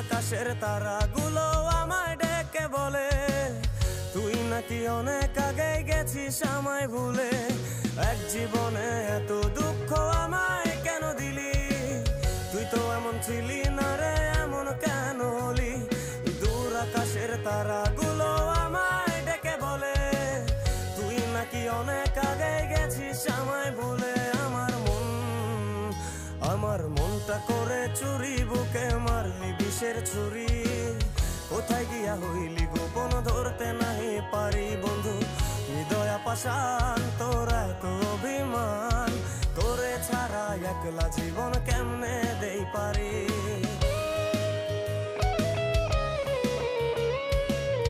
আকাশের তারাগুলো আমায় ডেকে বলে তুই নাকি অনেক আগে গেছিস আমায় ভুলে। এক জীবনে এত দুঃখ আমায় কেন দিলি, তুই তো এমন ছিলি না রে, এমন কেন হলি। দূর আকাশের তারাগুলো আমায় ডেকে বলে তুই নাকি অনেক আগে গেছিস আমায় ভুলে। আমার মনটা করে চুরি, বুকে মারলি বিষের ছুরি। কোথায় গিয়া হইলি গোপন ধরতে নাহি পারি বন্ধু। হৃদয় পাষাণ তোর এত অভিমান, তোরে ছাড়া একলা জীবন কেমনে